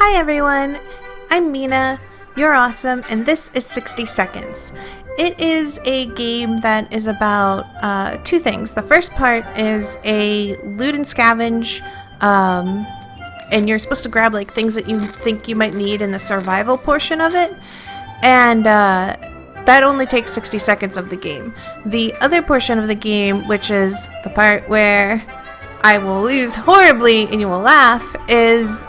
Hi everyone, I'm Mina, you're awesome, and this is 60 Seconds. It is a game that is about two things. The first part is a loot and scavenge, and you're supposed to grab like things that you think you might need in the survival portion of it, and that only takes 60 seconds of the game. The other portion of the game, which is the part where I will lose horribly and you will laugh, is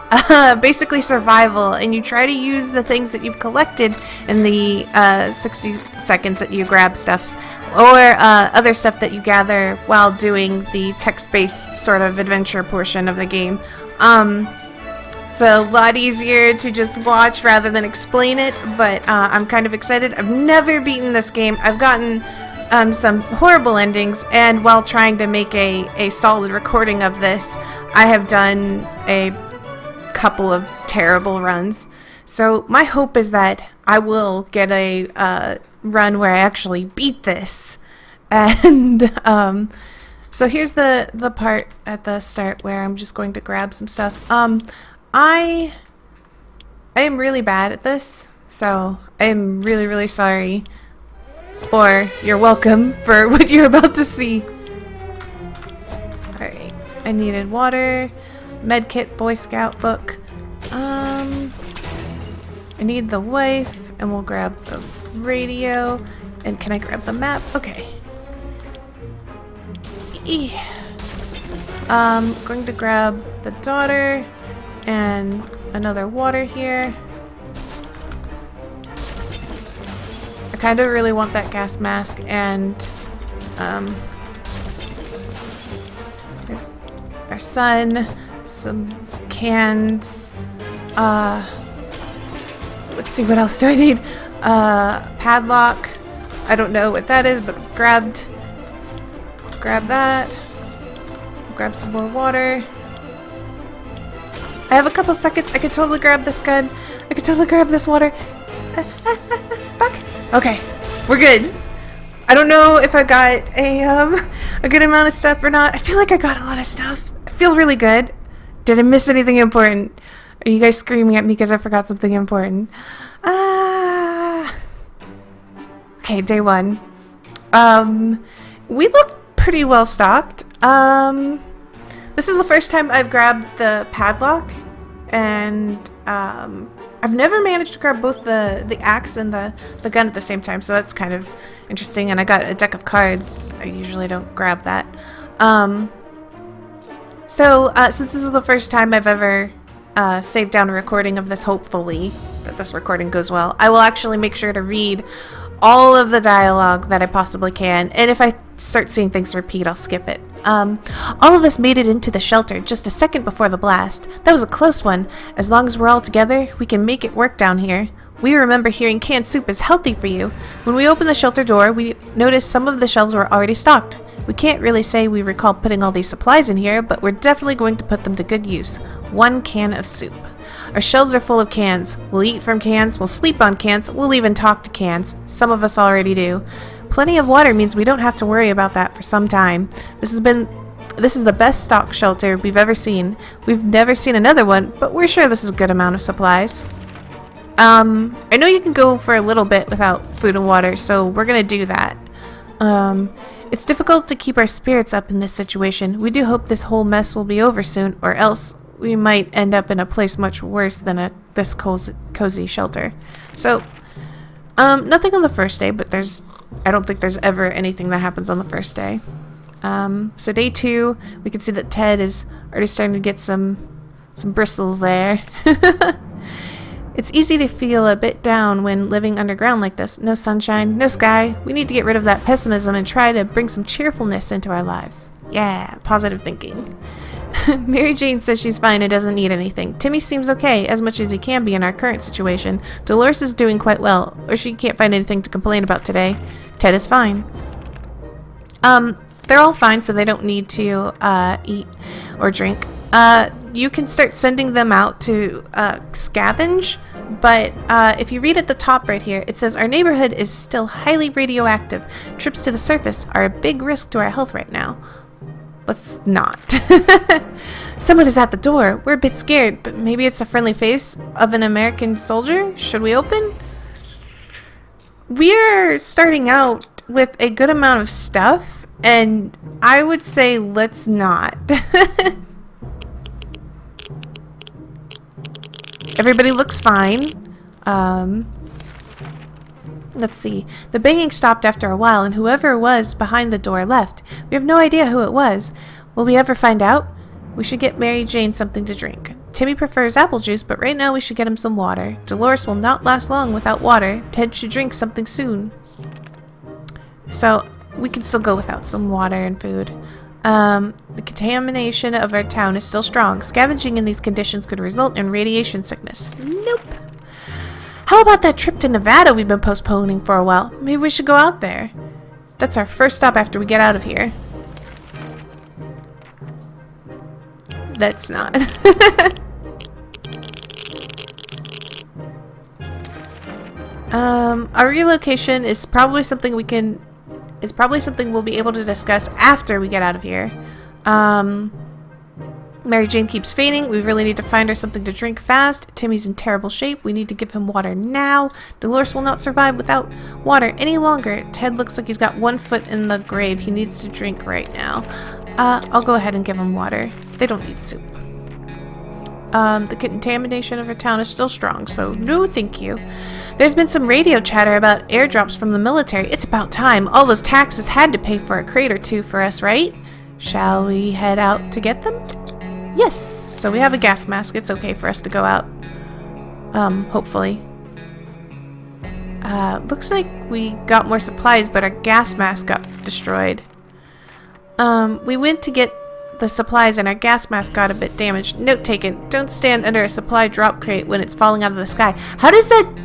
basically survival, and you try to use the things that you've collected in the 60 seconds that you grab stuff, or other stuff that you gather while doing the text-based sort of adventure portion of the game. It's a lot easier to just watch rather than explain it, but I'm kind of excited. I've never beaten this game. I've gotten some horrible endings, and while trying to make a solid recording of this, I have done a couple of terrible runs. So my hope is that I will get a run where I actually beat this. And so here's the part at the start where I'm just going to grab some stuff. I am really bad at this, so I am really sorry. Or you're welcome for what you're about to see. Alright, I needed water, medkit, Boy Scout book. I need the wife, and we'll grab the radio. And can I grab the map? Okay. Going to grab the daughter and another water here. I kind of really want that gas mask, and there's our son, some cans, let's see, what else do I need? Padlock. I don't know what that is, but grab that. Grab some more water. I have a couple seconds. I could totally grab this gun. I could totally grab this water. Back. Okay, we're good. I don't know if I got a good amount of stuff or not. I feel like I got a lot of stuff. I feel really good. Did I miss anything important? Are you guys screaming at me because I forgot something important? Okay, day one. We look pretty well stocked. This is the first time I've grabbed the padlock, and I've never managed to grab both the axe and the gun at the same time, so that's kind of interesting. And I got a deck of cards. I usually don't grab that. Since this is the first time I've ever saved down a recording of this, hopefully that this recording goes well, I will actually make sure to read all of the dialogue that I possibly can, and if I start seeing things repeat, I'll skip it. All of us made it into the shelter just a second before the blast. That was a close one. As long as we're all together, we can make it work down here. We remember hearing canned soup is healthy for you. When we opened the shelter door, we noticed some of the shelves were already stocked. We can't really say we recall putting all these supplies in here, but we're definitely going to put them to good use. 1 can of soup. Our shelves are full of cans. We'll eat from cans, we'll sleep on cans, we'll even talk to cans. Some of us already do. Plenty of water means we don't have to worry about that for some time. This is the best stock shelter we've ever seen. We've never seen another one, but we're sure this is a good amount of supplies. I know you can go for a little bit without food and water, so we're gonna do that. It's difficult to keep our spirits up in this situation. We do hope this whole mess will be over soon, or else we might end up in a place much worse than this cozy shelter. So, nothing on the first day, but I don't think there's ever anything that happens on the first day. So day 2, we can see that Ted is already starting to get some bristles there. It's easy to feel a bit down when living underground like this. No sunshine, no sky. We need to get rid of that pessimism and try to bring some cheerfulness into our lives. Yeah, positive thinking. Mary Jane says she's fine and doesn't need anything. Timmy seems okay, as much as he can be in our current situation. Dolores is doing quite well, or she can't find anything to complain about today. Ted is fine. They're all fine, so they don't need to eat or drink. You can start sending them out to scavenge, but if you read at the top right here, it says our neighborhood is still highly radioactive. Trips to the surface are a big risk to our health right now. Let's not. Someone is at the door. We're a bit scared, but maybe it's a friendly face of an American soldier. Should we open? We're starting out with a good amount of stuff, and I would say let's not. Everybody looks fine. Let's see. The banging stopped after a while, and whoever was behind the door left. We have no idea who it was. Will we ever find out? We should get Mary Jane something to drink. Timmy prefers apple juice, but right now we should get him some water. Dolores will not last long without water. Ted should drink something soon. So, we can still go without some water and food. The contamination of our town is still strong. Scavenging in these conditions could result in radiation sickness. Nope. How about that trip to Nevada we've been postponing for a while? Maybe we should go out there. That's our first stop after we get out of here. Let's not. Our relocation is probably something we'll be able to discuss after we get out of here. Mary Jane keeps fainting. We really need to find her something to drink fast. Timmy's in terrible shape. We need to give him water now. Dolores will not survive without water any longer. Ted looks like he's got one foot in the grave. He needs to drink right now. I'll go ahead and give him water. They don't need soup. The contamination of our town is still strong, so no thank you. There's been some radio chatter about airdrops from the military. It's about time. All those taxes had to pay for a crate or two for us, right? Shall we head out to get them? Yes, so we have a gas mask. It's okay for us to go out. Hopefully. Looks like we got more supplies, but our gas mask got destroyed. We went to get the supplies and our gas mask got a bit damaged. Note taken, don't stand under a supply drop crate when it's falling out of the sky. How does that...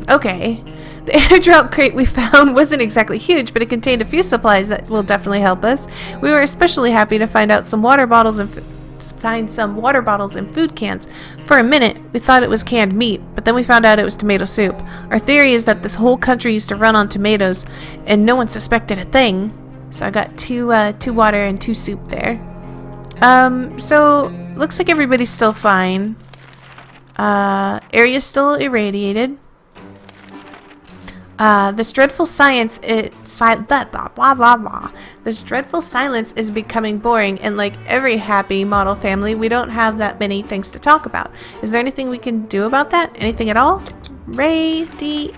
Okay. The airdrop crate we found wasn't exactly huge, but it contained a few supplies that will definitely help us. We were especially happy to find some water bottles and food cans. For a minute, we thought it was canned meat, but then we found out it was tomato soup. Our theory is that this whole country used to run on tomatoes, and no one suspected a thing. So I got two water and 2 soup there. So looks like everybody's still fine. Area's still irradiated. This dreadful silence is becoming boring, and like every happy model family, we don't have that many things to talk about. Is there anything we can do about that? Anything at all? Radio.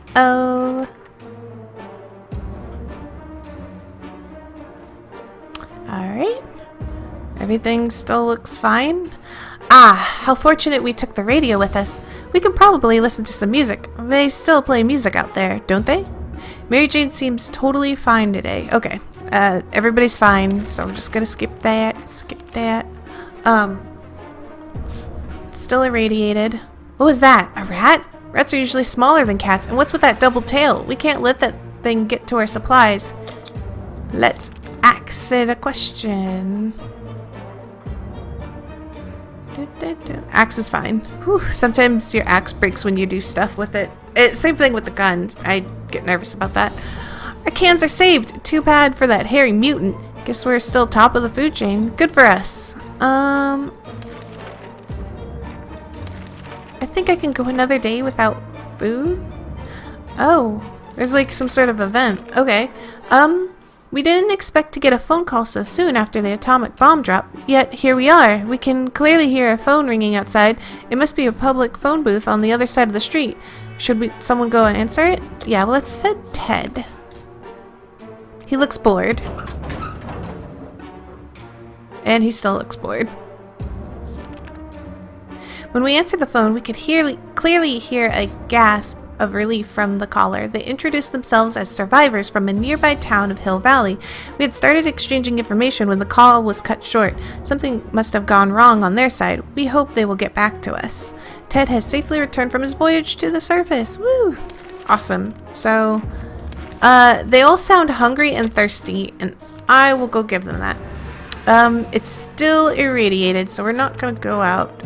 Alright. Everything still looks fine. Ah, how fortunate we took the radio with us. We can probably listen to some music. They still play music out there, don't they? Mary Jane seems totally fine today. Okay, everybody's fine, so I'm just gonna skip that. Still irradiated. What was that? A rat? Rats are usually smaller than cats, and what's with that double tail? We can't let that thing get to our supplies. Let's ask it a question. Axe is fine. Whew, sometimes your axe breaks when you do stuff with it. Same thing with the gun. I get nervous about that. Our cans are saved. Too bad for that hairy mutant. Guess we're still top of the food chain. Good for us. I think I can go another day without food. Oh, there's like some sort of event. Okay. We didn't expect to get a phone call so soon after the atomic bomb drop, yet here we are. We can clearly hear a phone ringing outside. It must be a public phone booth on the other side of the street. Should someone go and answer it? Yeah, well, it said Ted. He looks bored. And he still looks bored. When we answered the phone, we could clearly hear a gasp of relief from the caller. They introduced themselves as survivors from a nearby town of Hill Valley. We had started exchanging information when the call was cut short. Something must have gone wrong on their side. We hope they will get back to us. Ted has safely returned from his voyage to the surface. Woo! Awesome. So, they all sound hungry and thirsty, and I will go give them that. It's still irradiated, so we're not gonna go out.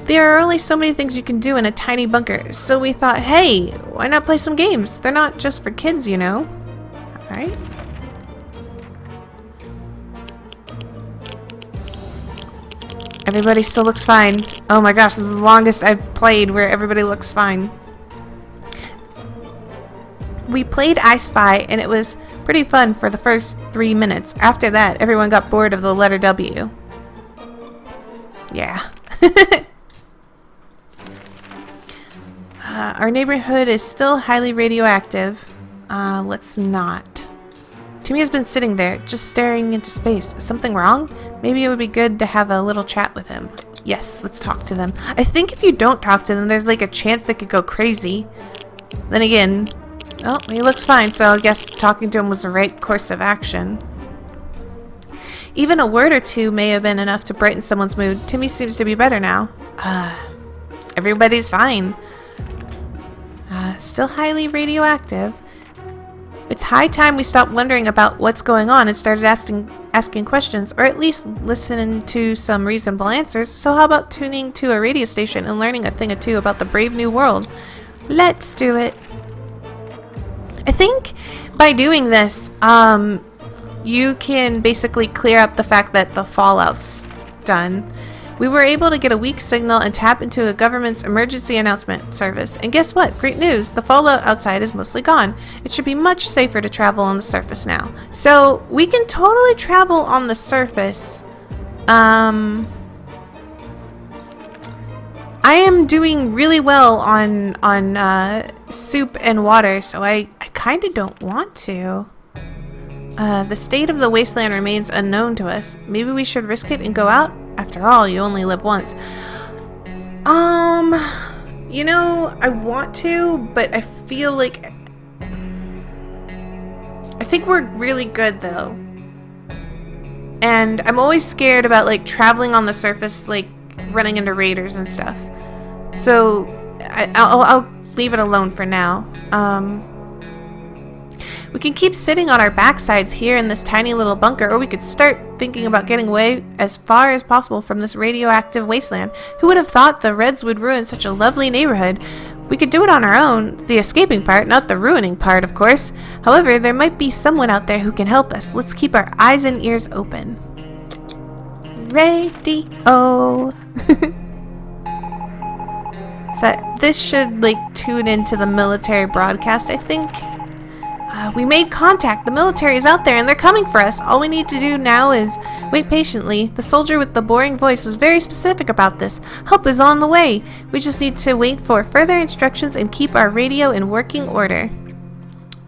There are only so many things you can do in a tiny bunker, so we thought, hey, why not play some games? They're not just for kids, you know. Alright. Everybody still looks fine. Oh my gosh, this is the longest I've played where everybody looks fine. We played I Spy, and it was pretty fun for the first 3 minutes. After that, everyone got bored of the letter W. Yeah. Our neighborhood is still highly radioactive. Let's not. Timmy has been sitting there, just staring into space. Is something wrong? Maybe it would be good to have a little chat with him. Yes, let's talk to them. I think if you don't talk to them, there's like a chance they could go crazy. Then again, oh, he looks fine, so I guess talking to him was the right course of action. Even a word or two may have been enough to brighten someone's mood. Timmy seems to be better now. Everybody's fine. Still highly radioactive. It's high time we stopped wondering about what's going on and started asking questions, or at least listening to some reasonable answers. So how about tuning to a radio station and learning a thing or two about the brave new world? Let's do it. I think by doing this, you can basically clear up the fact that the fallout's done. We were able to get a weak signal and tap into a government's emergency announcement service. And guess what? Great news! The fallout outside is mostly gone. It should be much safer to travel on the surface now. So we can totally travel on the surface. I am doing really well on soup and water, so I kind of don't want to. The state of the wasteland remains unknown to us. Maybe we should risk it and go out? After all, you only live once. You know, I want to, but I feel like... I think we're really good, though. And I'm always scared about, like, traveling on the surface, like, running into raiders and stuff. So, I'll leave it alone for now. We can keep sitting on our backsides here in this tiny little bunker, or we could start thinking about getting away as far as possible from this radioactive wasteland. Who would have thought the Reds would ruin such a lovely neighborhood? We could do it on our own, the escaping part, not the ruining part, of course. However, there might be someone out there who can help us. Let's keep our eyes and ears open. Radio. So this should, like, tune into the military broadcast, I think. We made contact. The military is out there and they're coming for us. All we need to do now is wait patiently. The soldier with the boring voice was very specific about this. Help is on the way. We just need to wait for further instructions and keep our radio in working order.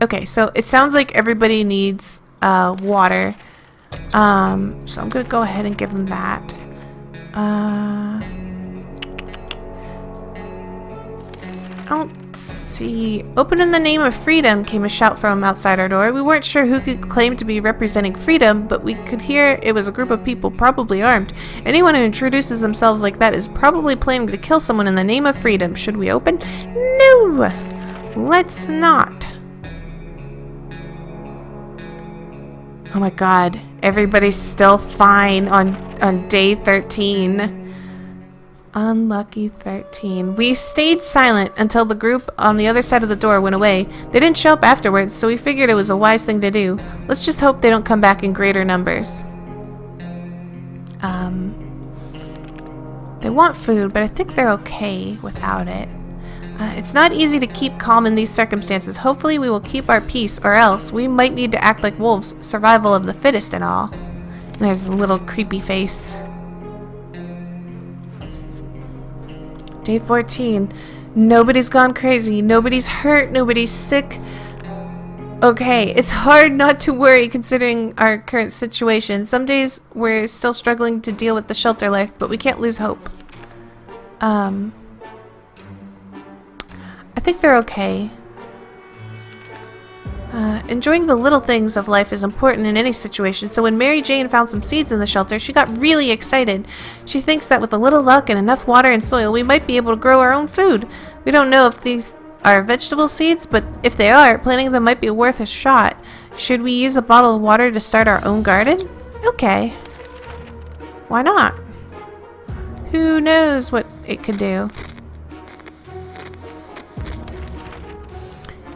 Okay, so it sounds like everybody needs water. So I'm going to go ahead and give them that. I don't see. Open in the name of freedom, came a shout from outside our door. We weren't sure who could claim to be representing freedom, but we could hear it was a group of people probably armed. Anyone who introduces themselves like that is probably planning to kill someone in the name of freedom. Should we open? No! Let's not. Oh my god. Everybody's still fine on day 13. Unlucky 13. We stayed silent until the group on the other side of the door went away. They didn't show up afterwards, so we figured it was a wise thing to do. Let's just hope they don't come back in greater numbers. They want food, but I think they're okay without it. It's not easy to keep calm in these circumstances. Hopefully we will keep our peace, or else we might need to act like wolves. Survival of the fittest and all. And there's a little creepy face. Day 14. Nobody's gone crazy. Nobody's hurt. Nobody's sick. Okay, it's hard not to worry considering our current situation. Some days we're still struggling to deal with the shelter life, but we can't lose hope. I think they're okay. Enjoying the little things of life is important in any situation, so when Mary Jane found some seeds in the shelter, she got really excited. She thinks that with a little luck and enough water and soil, we might be able to grow our own food. We don't know if these are vegetable seeds, but if they are, planting them might be worth a shot. Should we use a bottle of water to start our own garden? Okay. Why not? Who knows what it could do?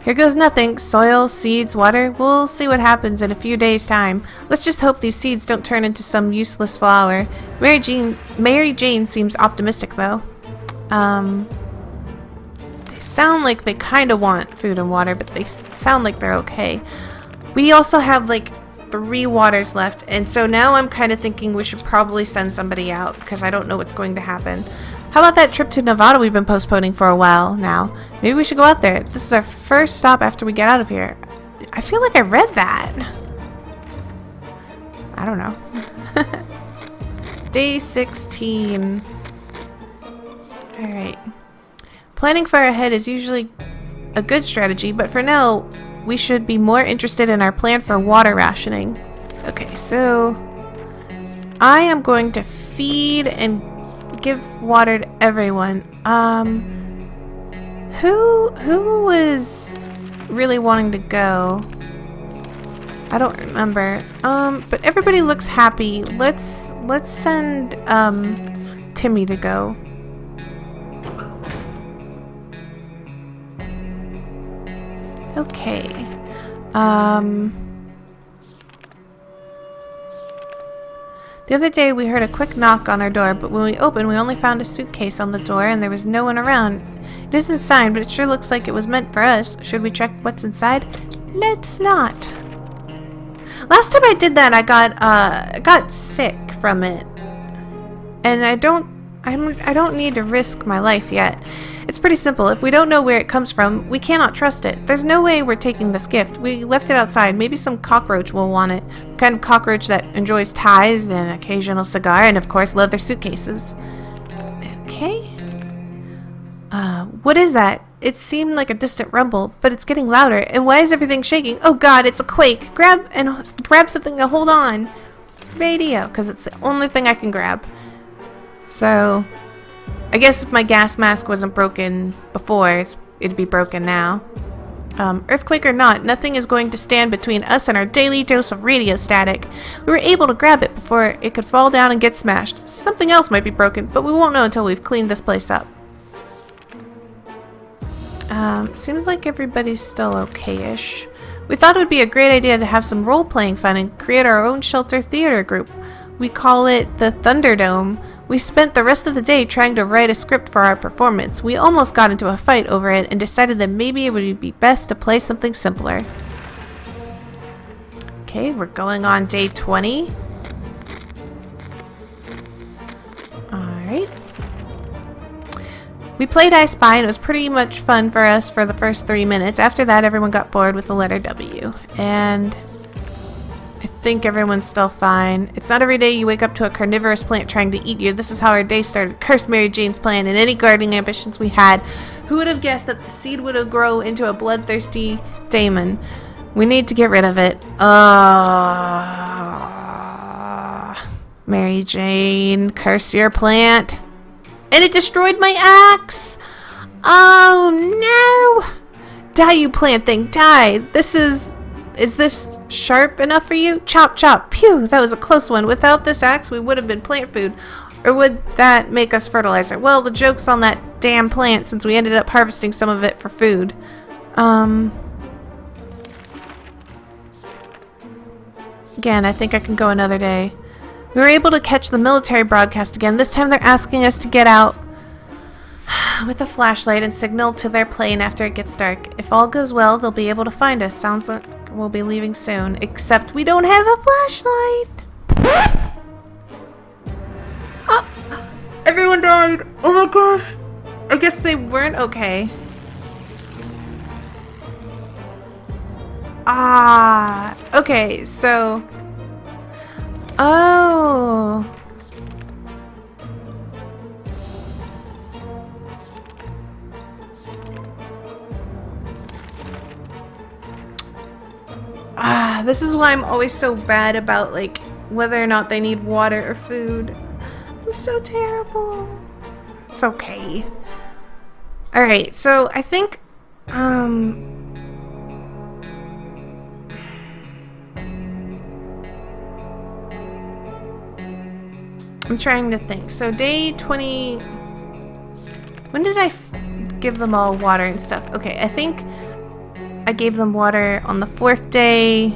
Here goes nothing. Soil, seeds, water. We'll see what happens in a few days' time. Let's just hope these seeds don't turn into some useless flower. Mary Jane seems optimistic, though. They sound like they kind of want food and water, but they sound like they're okay. We also have, like, 3 waters left, and so now I'm kind of thinking we should probably send somebody out, because I don't know what's going to happen. How about that trip to Nevada we've been postponing for a while now? Maybe we should go out there. This is our first stop after we get out of here. I feel like I read that. I don't know. Day 16. Alright. Planning far ahead is usually a good strategy, but for now, we should be more interested in our plan for water rationing. Okay, so I am going to feed and give water to everyone. Who was really wanting to go? I don't remember. But everybody looks happy. Let's send Timmy to go. Okay. The other day we heard a quick knock on our door, but when we opened we only found a suitcase on the door and there was no one around. It isn't signed, but it sure looks like it was meant for us. Should we check what's inside? Let's not. Last time I did that I got sick from it. And I don't need to risk my life yet. It's pretty simple. If we don't know where it comes from, we cannot trust it. There's no way we're taking this gift. We left it outside. Maybe some cockroach will want it. The kind of cockroach that enjoys ties and an occasional cigar and, of course, leather suitcases. Okay. What is that? It seemed like a distant rumble, but it's getting louder. And why is everything shaking? Oh God, it's a quake. Grab something to hold on. Radio, because it's the only thing I can grab. So, I guess if my gas mask wasn't broken before, it'd be broken now. Earthquake or not, nothing is going to stand between us and our daily dose of radio static. We were able to grab it before it could fall down and get smashed. Something else might be broken, but we won't know until we've cleaned this place up. Seems like everybody's still okay-ish. We thought it would be a great idea to have some role-playing fun and create our own shelter theater group. We call it the Thunderdome. We spent the rest of the day trying to write a script for our performance. We almost got into a fight over it and decided that maybe it would be best to play something simpler. Okay, we're going on day 20. Alright. We played I Spy and it was pretty much fun for us for the first 3 minutes. After that, everyone got bored with the letter W. And I think everyone's still fine. It's not every day you wake up to a carnivorous plant trying to eat you. This is how our day started. Curse Mary Jane's plan and any gardening ambitions we had. Who would have guessed that the seed would have grown into a bloodthirsty daemon? We need to get rid of it. Mary Jane, curse your plant. And it destroyed my axe! Oh no! Die, you plant thing, die! Is this sharp enough for you? Chop, chop. Phew, that was a close one. Without this axe, we would have been plant food. Or would that make us fertilizer? Well, the joke's on that damn plant since we ended up harvesting some of it for food. Again, I think I can go another day. We were able to catch the military broadcast again. This time they're asking us to get out with a flashlight and signal to their plane after it gets dark. If all goes well, they'll be able to find us. Sounds like we'll be leaving soon. Except we don't have a flashlight. Everyone died. Oh my gosh. I guess they weren't okay. Okay, so... Oh. This is why I'm always so bad about, like, whether or not they need water or food. I'm so terrible. It's okay. Alright, so I think, I'm trying to think. So day 20... When did I give them all water and stuff? Okay, I think I gave them water on the 4th day.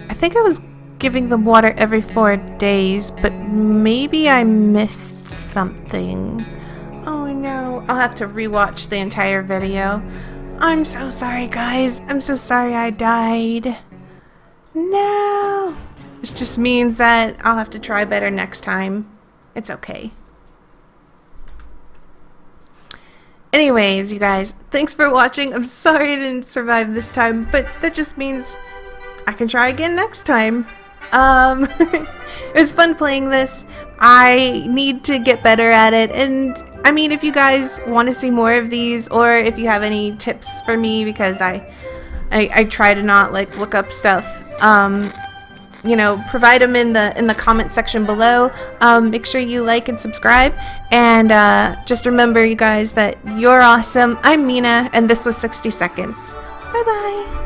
I think I was giving them water every 4 days, but maybe I missed something. Oh no, I'll have to rewatch the entire video. I'm so sorry, guys. I'm so sorry I died. No. This just means that I'll have to try better next time. It's okay. Anyways, you guys, thanks for watching. I'm sorry I didn't survive this time, but that just means I can try again next time. It was fun playing this. I need to get better at it, and I mean, if you guys want to see more of these, or if you have any tips for me, because I try to not like look up stuff, you know, provide them in the comment section below. Make sure you like and subscribe, and just remember, you guys, that you're awesome. I'm Mina, and this was 60 Seconds. Bye bye.